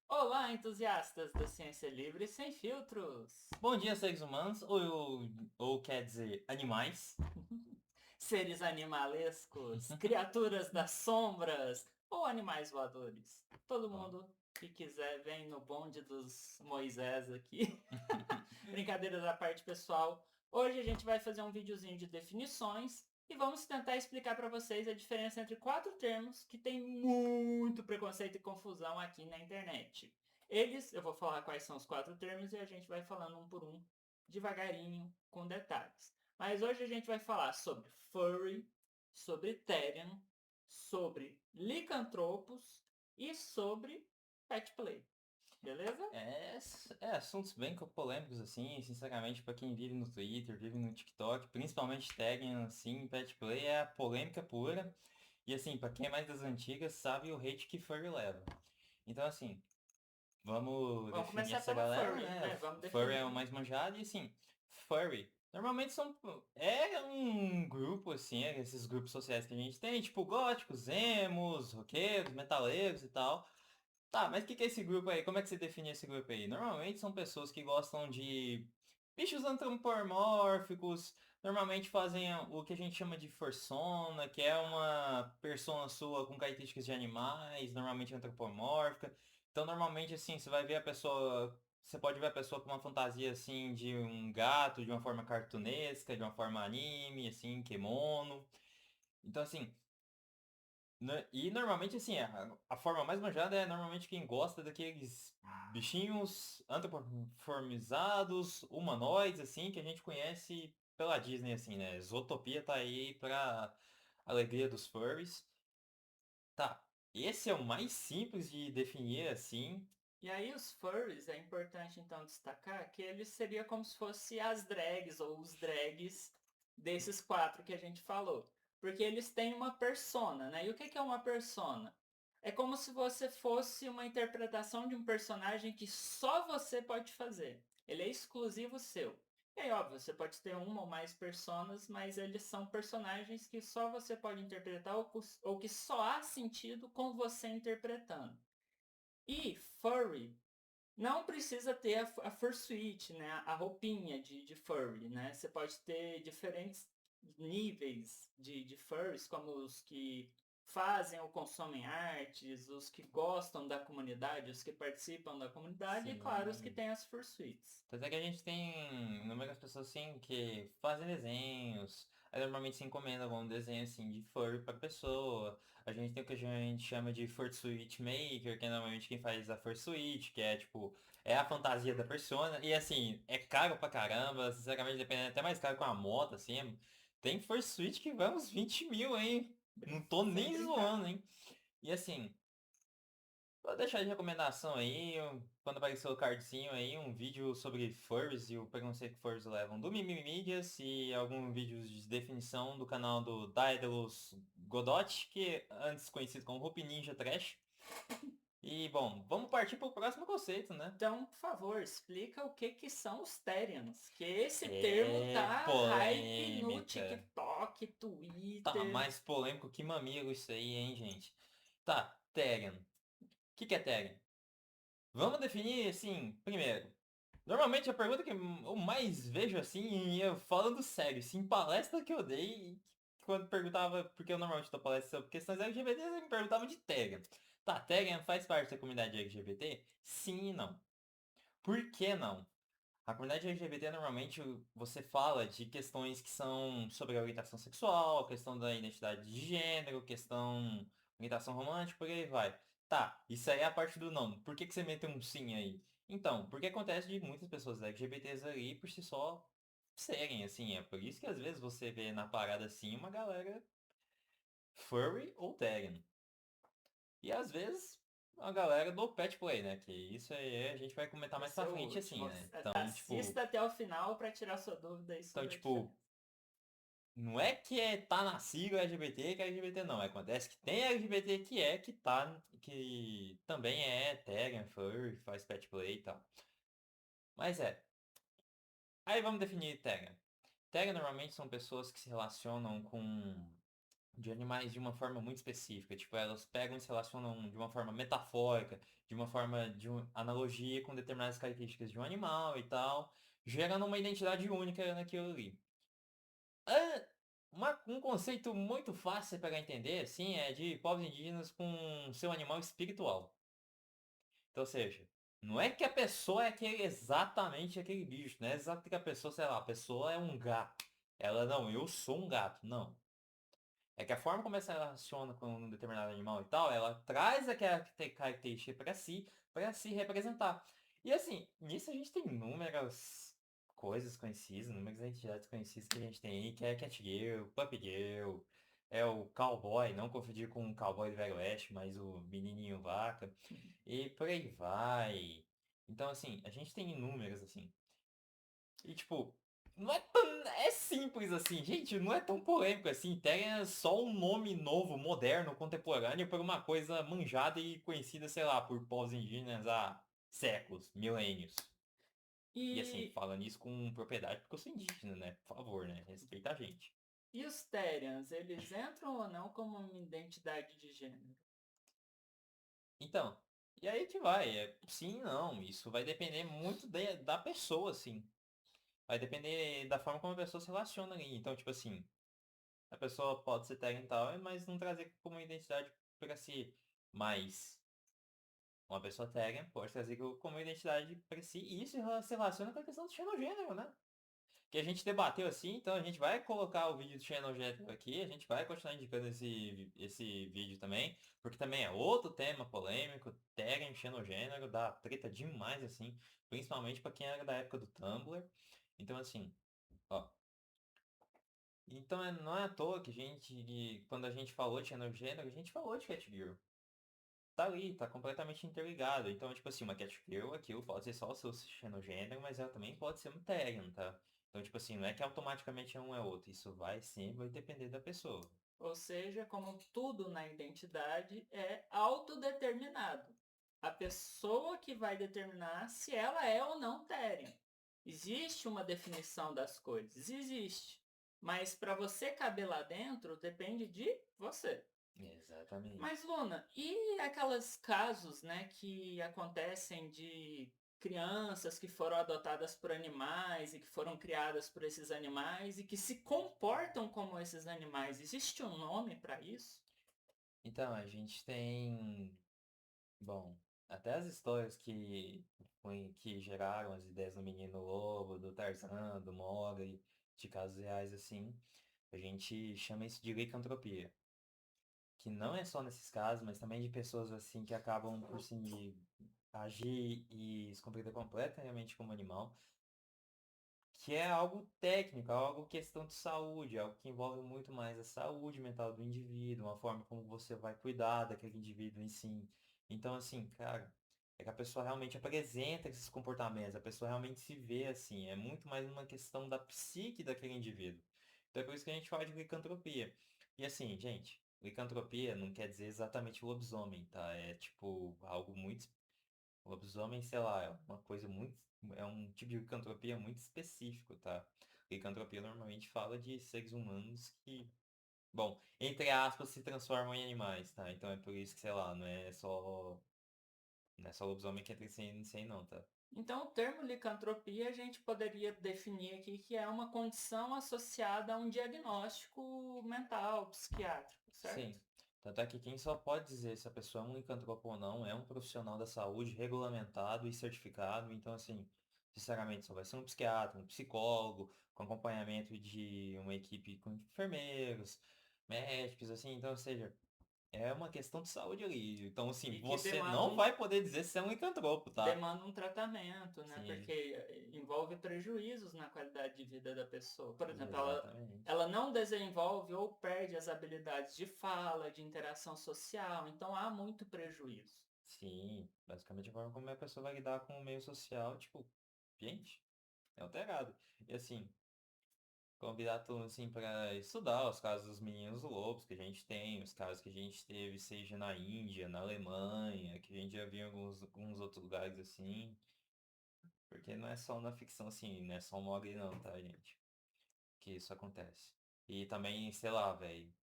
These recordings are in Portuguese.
Olá, entusiastas da ciência livre sem filtros! Bom dia, seres humanos, ou quer dizer, animais. Seres animalescos, criaturas das sombras ou animais voadores. Todo Ó. mundo que quiser vem no bonde dos Moisés aqui. Brincadeiras à parte, pessoal. Hoje a gente vai fazer um videozinho de definições e vamos tentar explicar para vocês a diferença entre quatro termos que tem muito preconceito e confusão aqui na internet. Eu vou falar quais são os quatro termos e a gente vai falando um por um, devagarinho, com detalhes. Mas hoje a gente vai falar sobre furry, sobre Therian, sobre licantropos e sobre pet play. Beleza? É assuntos bem polêmicos, assim, sinceramente, pra quem vive no Twitter, vive no TikTok, principalmente tagging, assim, pet play, é a polêmica pura. E, assim, pra quem é mais das antigas, sabe o hate que furry leva. Então, assim, vamos Vamos definir começar essa pelo galera, furry, né? né? Vamos Furry é o definir. mais manjado e assim, furry. Normalmente é um grupo, assim, esses grupos sociais que a gente tem, tipo góticos, emos, roqueiros, metaleiros e tal. Tá, mas o que que é esse grupo aí? Como é que você define esse grupo aí? Normalmente são pessoas que gostam de bichos antropomórficos, normalmente fazem o que a gente chama de fursona, que é uma persona sua com características de animais, normalmente antropomórfica. Então, normalmente, assim, você pode ver a pessoa com uma fantasia, assim, de um gato, de uma forma cartunesca, de uma forma anime, assim, kimono. Então, assim, e normalmente, assim, a forma mais manjada é normalmente quem gosta daqueles bichinhos antropomorfizados, humanoides, assim, que a gente conhece pela Disney, assim, né? Zootopia tá aí pra alegria dos furries. Tá, esse é o mais simples de definir, assim. E aí os furries, é importante então destacar que eles seriam como se fossem as drags ou os drags desses quatro que a gente falou. Porque eles têm uma persona, né? E o que que é uma persona? É como se você fosse uma interpretação de um personagem que só você pode fazer. Ele é exclusivo seu. E aí, óbvio, você pode ter uma ou mais personas, mas eles são personagens que só você pode interpretar ou que só há sentido com você interpretando. E furry não precisa ter a fursuit, né? A roupinha de furry, né? Você pode ter diferentes níveis de furries, como os que fazem ou consomem artes, os que gostam da comunidade, os que participam da comunidade e, claro, os que Sim. têm as fursuits. Tanto é que a gente tem inúmeras pessoas assim que fazem desenhos. Aí normalmente se encomenda algum desenho assim de furry pra pessoa. A gente tem o que a gente chama de fursuit maker, que é normalmente quem faz a fursuit, que é tipo, é a fantasia da persona. E assim, é caro pra caramba, sinceramente, dependendo, é até mais caro com a moto, assim. Tem fursuit que vai uns 20 mil, hein? Não tô Sem nem brincar. zoando, hein? E assim. Vou deixar de recomendação aí, quando aparecer o cardzinho aí, um vídeo sobre furries e o preconceito que furries levam do Mimimi Mídias e alguns vídeos de definição do canal do Daedalus Godot, que antes conhecido como Rupi Ninja Trash. E bom, vamos partir para o próximo conceito, né? Então, por favor, explica o que que são os Therians, que esse termo É tá hype no polêmica. TikTok, Tá Twitter. mais polêmico que mamilo isso aí, hein, gente? Tá, Therian. O que que é Therian? Vamos definir assim, primeiro. Normalmente a pergunta que eu mais vejo assim, eu falando sério, assim, em palestra que eu dei, quando perguntava, porque eu normalmente dou palestra sobre questões LGBT, eles me perguntavam de Telegram. Tá, Telegram faz parte da comunidade LGBT? Sim e não. Por que não? A comunidade LGBT normalmente você fala de questões que são sobre a orientação sexual, questão da identidade de gênero, questão orientação romântica, por aí vai. Tá, isso aí é a parte do não. Por que que você meteu um sim aí? Então, porque acontece de muitas pessoas LGBTs ali por si só serem assim. É por isso que às vezes você vê na parada assim uma galera furry ou Therian. E às vezes a galera do pet play, né? Que isso aí a gente vai comentar mais Esse é pra o frente último. assim, né? Então, tipo. Assista até o final para tirar sua dúvida aí Então, sobre a tipo, diferença. não é que tá na sigla LGBT que é LGBT não. Acontece que tem LGBT que também é Therian, Furry, faz pet play e tal. Mas é. Aí vamos definir Therian. Therian normalmente são pessoas que se relacionam com de animais de uma forma muito específica. Tipo, elas pegam e se relacionam de uma forma metafórica, de uma forma de analogia com determinadas características de um animal e tal, gerando uma identidade única naquilo ali. Ah, um conceito muito fácil para entender, assim, é de povos indígenas com seu animal espiritual. Então, ou seja, não é que a pessoa é exatamente aquele bicho, não é exato que a pessoa, sei lá, a pessoa é um gato. Ela, não, eu sou um gato. Não. É que a forma como ela se relaciona com um determinado animal e tal, ela traz aquela característica para se representar. E assim, nisso a gente tem inúmeras coisas conhecidas, inúmeras entidades conhecidas que a gente tem aí, que é a Catgirl, Puppy Girl, é o cowboy, não confundir com o cowboy do Velho Oeste, mas o menininho vaca, e por aí vai. Então assim, a gente tem inúmeras assim. E tipo, não é tão. É simples assim, gente, não é tão polêmico assim. Tem só um nome novo, moderno, contemporâneo, por uma coisa manjada e conhecida, sei lá, por povos indígenas há séculos, milênios. E assim, E, falando isso com propriedade, porque eu sou indígena, né? Por favor, né? Respeita a gente. e os Therians, eles entram ou não como uma identidade de gênero? Então, e aí que vai. Sim, não. Isso vai depender muito da pessoa, assim. Vai depender da forma como a pessoa se relaciona ali. Então, tipo assim. A pessoa pode ser tag e tal, mas não trazer como identidade para si. Mas uma pessoa tag pode trazer como identidade para si. E isso se relaciona com a questão do xenogênero, né? Que a gente debateu assim, então a gente vai colocar o vídeo do xenogênero aqui, a gente vai continuar indicando esse vídeo também, porque também é outro tema polêmico, tag em xenogênero, dá treta demais assim, principalmente para quem era da época do Tumblr. Então assim, ó, então não é à toa que quando a gente falou de xenogênero, a gente falou de Catgirl. Tá ali, tá completamente interligado. Então, tipo assim, uma Catgirl, aquilo pode ser só o seu xenogênero, mas ela também pode ser um Therian, tá? Então, tipo assim, não é que automaticamente um é outro. Isso vai depender da pessoa. Ou seja, como tudo na identidade é autodeterminado. A pessoa que vai determinar se ela é ou não Therian. Existe uma definição das coisas? Existe. Mas para você caber lá dentro, depende de você. Exatamente. Mas, Luna, e aqueles casos, né, que acontecem de crianças que foram adotadas por animais e que foram criadas por esses animais e que se comportam como esses animais? Existe um nome para isso? Então, a gente tem, bom, até as histórias que geraram as ideias do Menino Lobo, do Tarzan, do Mowgli, de casos reais assim, a gente chama isso de licantropia. Que não é só nesses casos, mas também de pessoas assim que acabam por se agir e se comportar completamente como animal, que é algo técnico, algo questão de saúde, algo que envolve muito mais a saúde mental do indivíduo, uma forma como você vai cuidar daquele indivíduo em si. Então, assim, cara, é que a pessoa realmente apresenta esses comportamentos, a pessoa realmente se vê assim, é muito mais uma questão da psique daquele indivíduo. Então é por isso que a gente fala de licantropia. E assim, gente, licantropia não quer dizer exatamente lobisomem, tá? É tipo algo muito. Lobisomem, sei lá, é uma coisa muito. É um tipo de licantropia muito específico, tá? Licantropia normalmente fala de seres humanos que, bom, entre aspas, se transformam em animais, tá? Então é por isso que, sei lá, não é só lobisomem que entra nisso aí não, tá? Então, o termo licantropia a gente poderia definir aqui que é uma condição associada a um diagnóstico mental, psiquiátrico, certo? Sim. Tanto é que quem só pode dizer se a pessoa é um licantropo ou não é um profissional da saúde regulamentado e certificado. Então, assim, sinceramente, só vai ser um psiquiatra, um psicólogo, com acompanhamento de uma equipe com enfermeiros, médicos, assim. Então, ou seja, é uma questão de saúde ali. Então, assim, E que você não vai poder dizer se é um licantropo, tá? demanda um tratamento, né? Sim, Porque envolve prejuízos na qualidade de vida da pessoa. Por exemplo, exatamente. ela não desenvolve ou perde as habilidades de fala, de interação social, então há muito prejuízo. Sim, basicamente a forma como a pessoa vai lidar com o meio social, tipo, gente, é alterado. E assim, convidar todo mundo assim para estudar os casos dos meninos lobos que a gente tem, os casos que a gente teve, seja na Índia, na Alemanha, que a gente já viu em alguns outros lugares assim. Porque não é só na ficção assim, não é só um Mogli não, tá, gente? Que isso acontece. E também, sei lá, velho.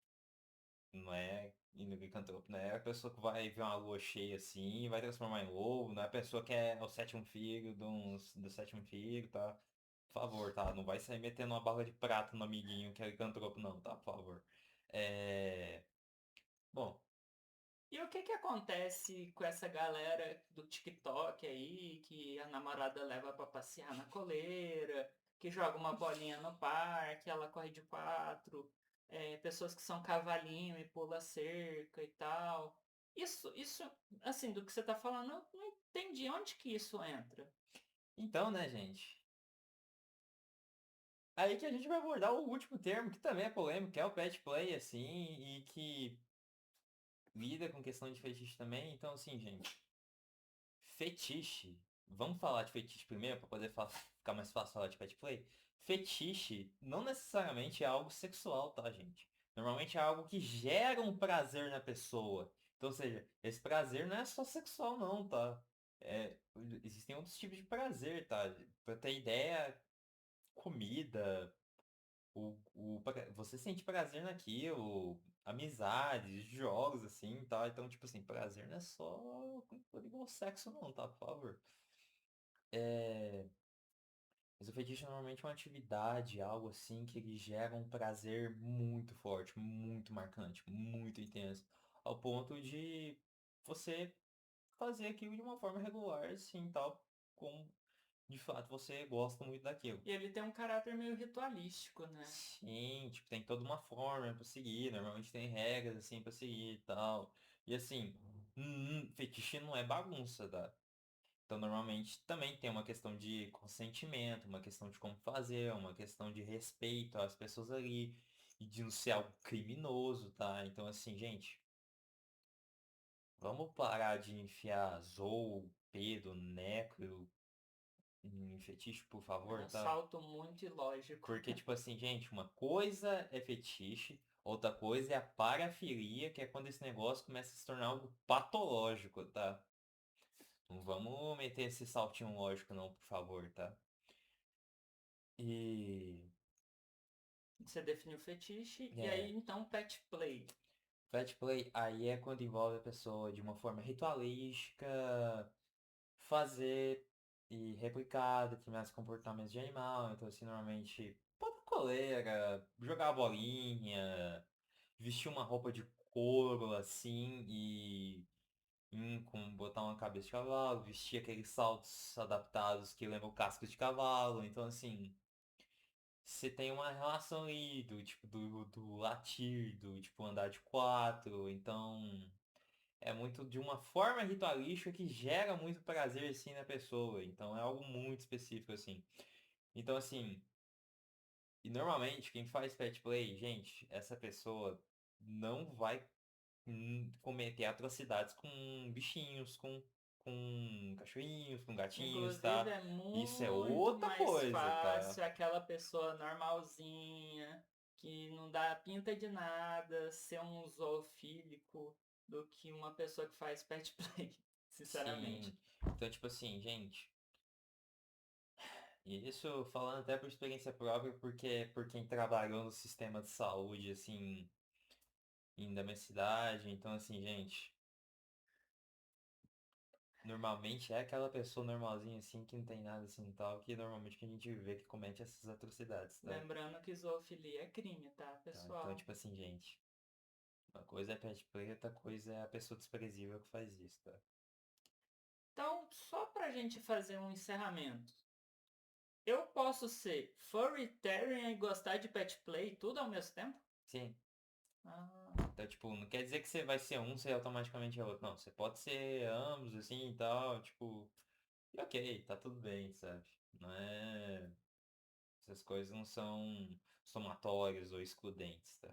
Não é licantropo, não é a pessoa que vai ver uma lua cheia assim e vai transformar em lobo, não é a pessoa que é o sétimo filho do sétimo filho, tá? Por favor, tá? Não vai sair metendo uma bala de prata no amiguinho que é licantropo, não, tá? Por favor. É... Bom, E o que que acontece com essa galera do TikTok aí, que a namorada leva pra passear na coleira, que joga uma bolinha no parque, ela corre de quatro, pessoas que são cavalinho e pula cerca e tal. Isso, assim, do que você tá falando, eu não entendi onde que isso entra. então, né, gente? Aí que a gente vai abordar o último termo, que também é polêmico, que é o pet play, assim, e que lida com questão de fetiche também. Então, assim, gente, fetiche. Vamos falar de fetiche primeiro, para poder ficar mais fácil falar de pet play? Fetiche não necessariamente é algo sexual, tá, gente? Normalmente é algo que gera um prazer na pessoa. Então, ou seja, esse prazer não é só sexual, não, tá? É, existem outros tipos de prazer, tá? Pra ter ideia, comida, você sente prazer naquilo, amizades, jogos, assim, tá? Então, tipo assim, prazer não é só igual sexo, não, tá? Por favor. É... Mas o fetiche normalmente é uma atividade, algo assim, que ele gera um prazer muito forte, muito marcante, muito intenso, ao ponto de você fazer aquilo de uma forma regular, assim, tal, como de fato você gosta muito daquilo. E ele tem um caráter meio ritualístico, né? Sim, tipo, tem toda uma forma pra seguir, normalmente tem regras assim pra seguir e tal. E assim, fetiche não é bagunça, tá? Então normalmente também tem uma questão de consentimento, uma questão de como fazer, uma questão de respeito às pessoas ali e de não ser algo criminoso, tá? Então assim, gente, vamos parar de enfiar Zou, Pedro, Necro em fetiche, por É favor, um tá? salto muito ilógico. Porque, tipo assim, gente, uma coisa é fetiche, outra coisa é a parafilia, que é quando esse negócio começa a se tornar algo patológico, tá? Não vamos meter esse saltinho lógico, não, por favor, tá? E. Você definiu fetiche, e É. aí então pet play. Pet play aí é quando envolve a pessoa de uma forma ritualística, fazer e replicar determinados comportamentos de animal. Então, assim, normalmente, pôr pra coleira, jogar bolinha, vestir uma roupa de couro assim e com botar uma cabeça de cavalo, vestir aqueles saltos adaptados que lembram cascos de cavalo. Então assim, você tem uma relação aí do tipo do latir, do tipo andar de quatro. Então é muito de uma forma ritualística que gera muito prazer assim na pessoa. Então é algo muito específico assim. Então assim, e normalmente quem faz pet play, gente, essa pessoa não vai cometer atrocidades com bichinhos, com cachorrinhos, com gatinhos, Inclusive tá? é Isso é muito outra mais coisa, tá? fácil aquela pessoa normalzinha, que não dá pinta de nada, ser um zoofílico, do que uma pessoa que faz pet play, sinceramente. Sim. Então, tipo assim, gente, e isso falando até por experiência própria, porque por quem trabalhou no sistema de saúde, assim, da minha cidade. Então, assim, gente, normalmente é aquela pessoa normalzinha, assim, que não tem nada assim e tal, que normalmente que a gente vê que comete essas atrocidades, tá? Lembrando que zoofilia é crime, tá, Tá? Então, pessoal? tipo assim, gente. Uma coisa é pet play, outra coisa é a pessoa desprezível que faz isso, tá? Então, só pra gente fazer um encerramento. Eu posso ser furrytarian e gostar de pet play tudo ao mesmo tempo? Sim. Ah, Então, tipo, não quer dizer que você vai ser um, você automaticamente é outro. Não, você pode ser ambos, assim, e tal, tipo... E ok, tá tudo bem, sabe? Não é... Essas coisas não são somatórias ou excludentes, tá?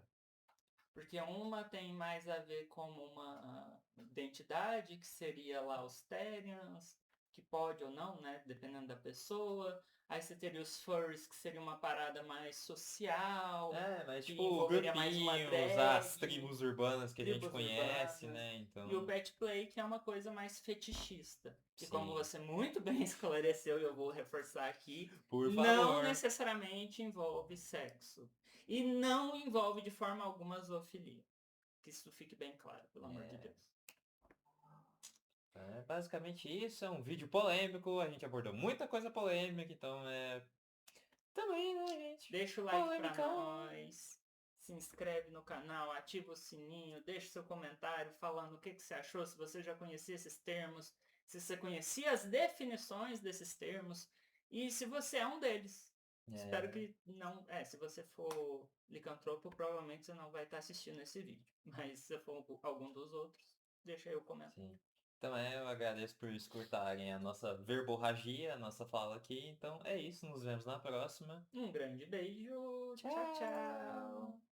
porque uma tem mais a ver com uma identidade, que seria lá os Therians, que pode ou não, né? Dependendo da pessoa. Aí você teria os furries, que seria uma parada mais social, É, mas que tipo, envolveria mais uma grupinhos, as drag, tribos urbanas que a gente tribos conhece, urbanas. né? E o Então, pet play, que é uma coisa mais fetichista. Que como sim. você muito bem esclareceu, e eu vou reforçar aqui, Por não favor. necessariamente envolve sexo. E não envolve de forma alguma zoofilia. que isso fique bem claro, pelo amor de Deus. É basicamente isso, é um vídeo polêmico, a gente abordou muita coisa polêmica, então também, né, gente? Deixa o like pra Polêmica. nós, se inscreve no canal, ativa o sininho, deixa seu comentário falando o que você achou, se você já conhecia esses termos, se você conhecia as definições desses termos, e se você é um deles. Espero que não. Se você for licantropo, provavelmente você não vai estar assistindo esse vídeo. Mas se for algum dos outros, deixa aí o comentário. Sim. Então eu agradeço por escutarem a nossa verborragia, a nossa fala aqui. Então é isso, nos vemos na próxima. Um grande beijo. Tchau, tchau.